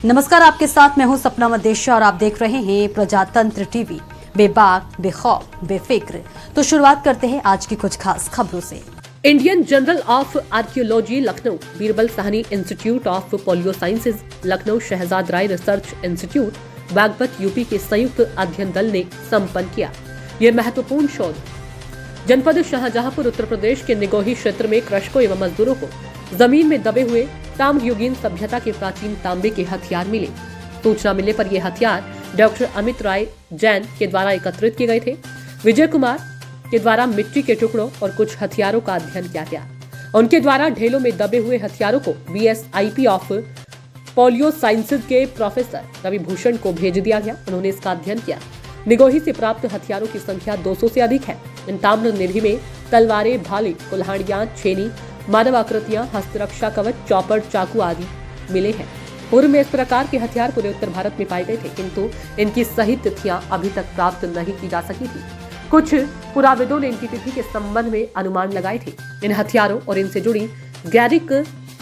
नमस्कार, आपके साथ मैं हूं सपना मदेशा और आप देख रहे हैं प्रजातंत्र टीवी। बेबाक, बेखौफ, बेफिक्र। तो शुरुआत करते हैं आज की कुछ खास खबरों से। Indian journal of archaeology Lucknow, Birbal Sahni institute of palaeo sciences Lucknow, Shahzad Rai research institute, Baghpat UP के संयुक्त अध्ययन दल ने संपन्न किया। ये महत्वपूर्ण शोध जनपद शाहजहांपुर उत्तर प्रदेश के निगोही क्षेत्र में कृषकों एवं मजदूरों को जमीन में दबे हुए ताम्रयुगीन सभ्यता के प्राचीन तांबे के हथियार मिले। सूचना मिलने पर ये हथियार डॉक्टर अमित राय जैन के द्वारा एकत्रित किए गए थे। विजय कुमार के द्वारा मिट्टी के टुकड़ों और कुछ हथियारों का अध्ययन किया गया। उनके द्वारा ढेलों में दबे हुए हथियारों को BSIP ऑफ पोलियो साइंसेज के प्रोफेसर रवि भूषण को भेज दिया गया। उन्होंने इसका अध्ययन किया। निगोही से प्राप्त हथियारों की संख्या 200 से अधिक है। इन ताम्र निधि में तलवारें, भाले, कुल्हाड़ियां, छेनी, मानव आकृतियां, हस्तरक्षा कवच, चौपड़, चाकू आदि मिले हैं। पूर्व में इस प्रकार के हथियार पूरे उत्तर भारत में पाए गए थे, किंतु इनकी सही तिथियां अभी तक प्राप्त नहीं की जा सकी थी। कुछ पुराविदों ने इनकी तिथि के संबंध में अनुमान लगाए थे। इन हथियारों और इनसे जुड़ी गैरिक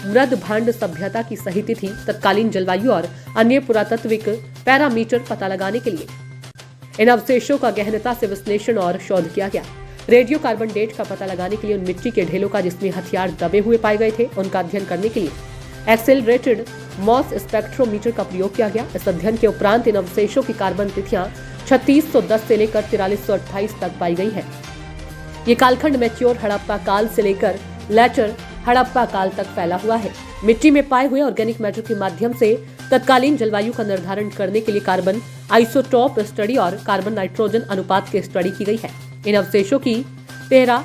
मृद भांड सभ्यता की सही तिथि, तत्कालीन जलवायु और अन्य पुरातात्विक पैरामीटर पता लगाने के लिए इन अवशेषों का गहनता से विश्लेषण और शोध किया गया। रेडियो कार्बन डेट का पता लगाने के लिए उन मिट्टी के ढेलों का जिसमें हथियार दबे हुए पाए गए थे, उनका अध्ययन करने के लिए एक्सेलरेटेड मॉस स्पेक्ट्रोमीटर का प्रयोग किया गया। इस अध्ययन के उपरांत इन अवशेषों की कार्बन तिथियां 3610 से लेकर 4328 तक पाई गई है। ये कालखंड मैच्योर हड़प्पा काल से लेकर लेटर हड़प्पा काल तक फैला हुआ है। मिट्टी में पाए हुए ऑर्गेनिक मैटर के माध्यम से तत्कालीन जलवायु का निर्धारण करने के लिए कार्बन आइसोटोप स्टडी और कार्बन नाइट्रोजन अनुपात की स्टडी की गई है। इन अवशेषों की 13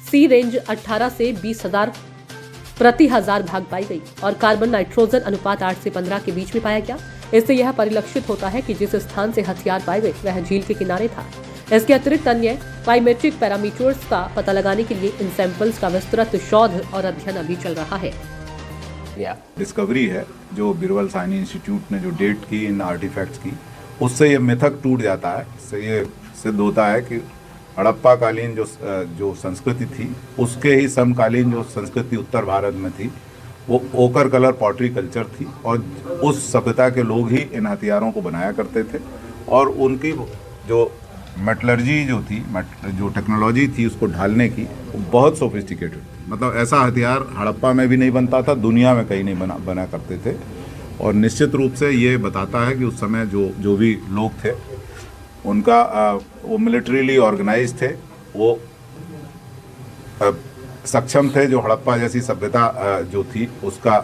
सी रेंज 18 से 20,000 प्रति हजार भाग पाई गई और कार्बन नाइट्रोजन अनुपात 8 से 15 के बीच में पाया गया। इससे यह परिलक्षित होता है कि जिस स्थान से हथियार पाए गए वह झील के किनारे था। इसके अतिरिक्त अन्य बायोमेट्रिक पैरामीटर्स का पता लगाने के लिए इन सैंपल्स का विस्तृत शोध और अध्ययन अभी चल रहा है। डिस्कवरी है जो बीरबल साहनी इंस्टीट्यूट ने जो डेट की इन आर्टिफैक्ट्स की, उससे ये मिथक टूट जाता है। इससे ये सिद्ध होता है कि हड़प्पा कालीन जो संस्कृति थी, उसके ही समकालीन जो संस्कृति उत्तर भारत में थी, वो ओकर कलर पॉटरी कल्चर थी और उस सभ्यता के लोग ही इन हथियारों को बनाया करते थे। और उनकी जो मेटलर्जी जो थी, जो टेक्नोलॉजी थी उसको ढालने की, वो बहुत सोफिस्टिकेटेड, मतलब ऐसा हथियार हड़प्पा में भी नहीं बनता था, दुनिया में कहीं नहीं बना करते थे। और निश्चित रूप से ये बताता है कि उस समय जो भी लोग थे उनका वो मिलिट्रीली ऑर्गेनाइज थे, वो सक्षम थे जो हड़प्पा जैसी सभ्यता जो थी उसका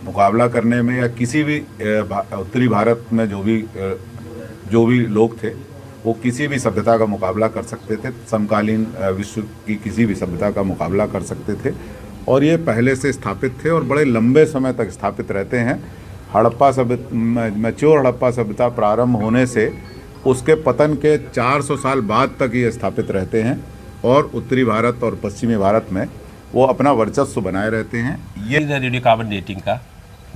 मुकाबला करने में, या किसी भी उत्तरी भारत में जो भी लोग थे वो किसी भी सभ्यता का मुकाबला कर सकते थे, समकालीन विश्व की किसी भी सभ्यता का मुकाबला कर सकते थे। और ये पहले से स्थापित थे और बड़े लंबे समय तक स्थापित रहते हैं। हड़प्पा सभ्यता, मैच्योर हड़प्पा सभ्यता प्रारंभ होने से उसके पतन के 400 साल बाद तक ये स्थापित रहते हैं और उत्तरी भारत और पश्चिमी भारत में वो अपना वर्चस्व बनाए रहते हैं। ये रेडियो कार्बन डेटिंग का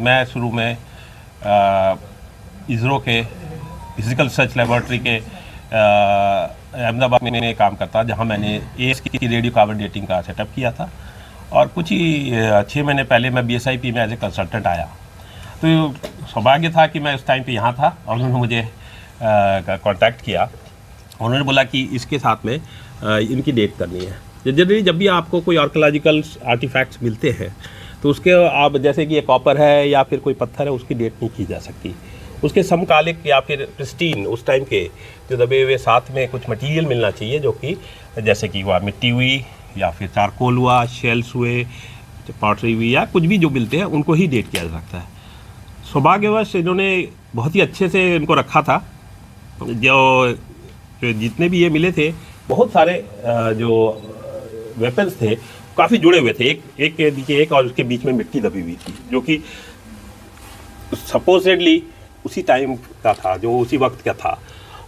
मैं शुरू में इसरो के फिजिकल रिसर्च लेबोरेटरी के अहमदाबाद में काम करता, जहाँ मैंने AS की रेडियो कार्बन डेटिंग का सेटअप किया था। और कुछ ही 6 महीने पहले मैं BSIP में एज ए कंसल्टेंट आया। तो सौभाग्य था कि मैं उस टाइम पे यहाँ था और उन्होंने मुझे कांटेक्ट किया। उन्होंने बोला कि इसके साथ में इनकी डेट करनी है। जनरली जब भी आपको कोई आर्कियोलॉजिकल आर्टिफैक्ट्स मिलते हैं तो उसके आप, जैसे कि ये कॉपर है या फिर कोई पत्थर है, उसकी डेट नहीं की जा सकती। उसके समकालिक या फिर प्रिस्टीन उस टाइम के जो दबे हुए साथ में कुछ मटेरियल मिलना चाहिए, जो कि जैसे कि वह मिट्टी हुई या फिर चारकोल हुआ, शेल्स हुए, पॉटरी हुई, या कुछ भी जो मिलते हैं उनको ही डेट किया जा सकता है। सौभाग्यवश इन्होंने बहुत ही अच्छे से इनको रखा था। जो जितने भी ये मिले थे, बहुत सारे जो वेपन्स थे काफ़ी जुड़े हुए थे, एक के नीचे एक और उसके बीच में मिट्टी दबी हुई थी, जो कि सपोजिटली उसी टाइम का था, जो उसी वक्त का था।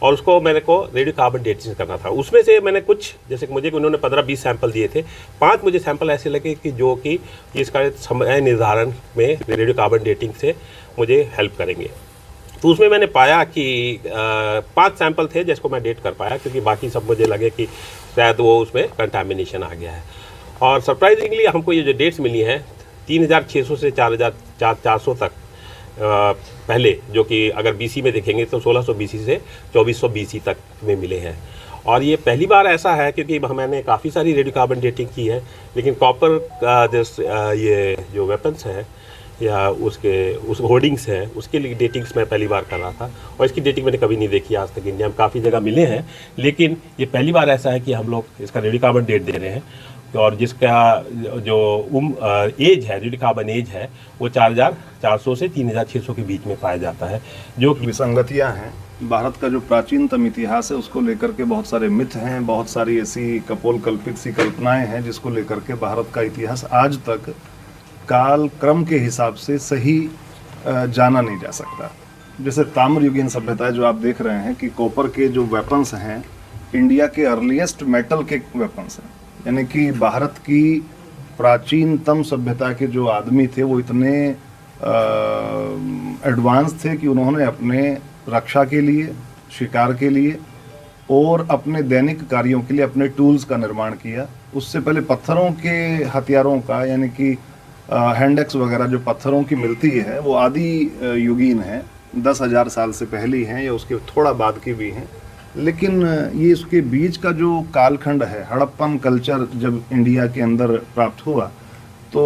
और उसको मेरे को रेडियो कार्बन डेटिंग करना था। उसमें से मैंने कुछ, जैसे कि मुझे उन्होंने 15-20 सैंपल दिए थे, 5 मुझे सैंपल ऐसे लगे कि जो कि इसका समय निर्धारण में रेडियो कार्बन डेटिंग से मुझे हेल्प करेंगे। तो उसमें मैंने पाया कि 5 सैंपल थे जिसको मैं डेट कर पाया, क्योंकि बाकी सब मुझे लगे कि शायद वो उसमें कंटामिनेशन आ गया है। और सरप्राइजिंगली हमको ये जो डेट्स मिली हैं 3600 से 4400 तक, पहले, जो कि अगर बीसी में देखेंगे तो 1600 बीसी से 2400 बीसी तक में मिले हैं। और ये पहली बार ऐसा है क्योंकि मैंने काफ़ी सारी रेडियोकार्बन डेटिंग की है, लेकिन कॉपर का ये जो वेपन्स है या उस होर्डिंग्स है, उसके लिए डेटिंग्स मैं पहली बार कर रहा था और इसकी डेटिंग मैंने कभी नहीं देखी आज तक। इंडिया में काफ़ी जगह मिले हैं, लेकिन ये पहली बार ऐसा है कि हम लोग इसका रेडियोकार्बन डेट दे रहे हैं और जिसका जो एज है, रेडियोकार्बन एज है, वो 4400 से 3600 के बीच में पाया जाता है। जो विसंगतियाँ हैं, भारत का जो प्राचीनतम इतिहास है उसको लेकर के बहुत सारे मिथ हैं, बहुत सारी ऐसी कपोल कल्पित सी कल्पनाएं हैं जिसको लेकर के भारत का इतिहास आज तक काल क्रम के हिसाब से सही जाना नहीं जा सकता। जैसे ताम्रयुगीन सभ्यता जो आप देख रहे हैं कि कॉपर के जो वेपन्स हैं इंडिया के अर्लीस्ट मेटल के वेपन्स हैं, यानी कि भारत की प्राचीनतम सभ्यता के जो आदमी थे वो इतने एडवांस थे कि उन्होंने अपने रक्षा के लिए, शिकार के लिए और अपने दैनिक कार्यों के लिए अपने टूल्स का निर्माण किया। उससे पहले पत्थरों के हथियारों का, यानी कि हैंडेक्स वगैरह जो पत्थरों की मिलती है वो आदि युगीन है, 10,000 साल से पहले हैं या उसके थोड़ा बाद की भी हैं। लेकिन ये इसके बीच का जो कालखंड है, हड़प्पन कल्चर जब इंडिया के अंदर प्राप्त हुआ तो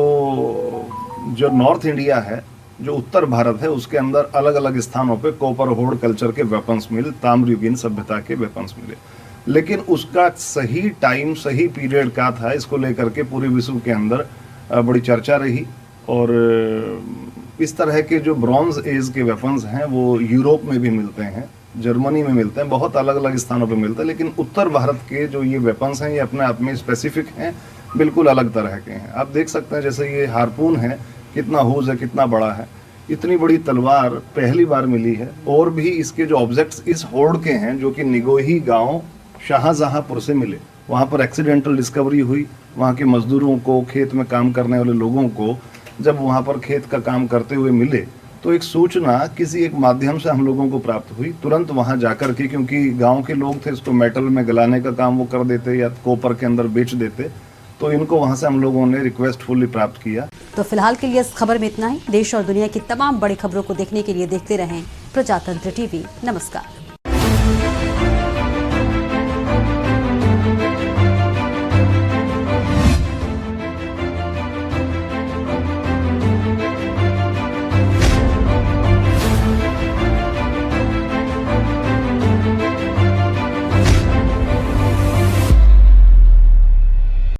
जो नॉर्थ इंडिया है, जो उत्तर भारत है, उसके अंदर अलग अलग स्थानों पे कॉपर होर्ड कल्चर के वेपन्स मिले, ताम्रयुगीन सभ्यता के वेपन्स मिले। लेकिन उसका सही टाइम, सही पीरियड क्या था, इसको लेकर के पूरे विश्व के अंदर बड़ी चर्चा रही। और इस तरह के जो ब्रॉन्ज एज के वेपन्स हैं वो यूरोप में भी मिलते हैं, जर्मनी में मिलते हैं, बहुत अलग अलग स्थानों पे मिलते हैं। लेकिन उत्तर भारत के जो ये वेपन्स हैं ये अपने आप में स्पेसिफिक हैं, बिल्कुल अलग तरह के हैं। आप देख सकते हैं जैसे ये हार्पून है, कितना होज है, कितना बड़ा है। इतनी बड़ी तलवार पहली बार मिली है। और भी इसके जो ऑब्जेक्ट्स इस होड़ के हैं जो कि निगोही गांव शाहजहांपुर से मिले, वहाँ पर एक्सीडेंटल डिस्कवरी हुई। वहाँ के मजदूरों को, खेत में काम करने वाले लोगों को जब वहाँ पर खेत का काम करते हुए मिले तो एक सूचना किसी एक माध्यम से हम लोगों को प्राप्त हुई। तुरंत वहाँ जाकर के, क्योंकि गांव के लोग थे, इसको मेटल में गलाने का काम वो कर देते या कॉपर के अंदर बेच देते, तो इनको वहाँ से हम लोगों ने रिक्वेस्टफुली प्राप्त किया। तो फिलहाल के लिए इस खबर में इतना ही। देश और दुनिया की तमाम बड़ी खबरों को देखने के लिए देखते रहें प्रजातंत्र टीवी। नमस्कार।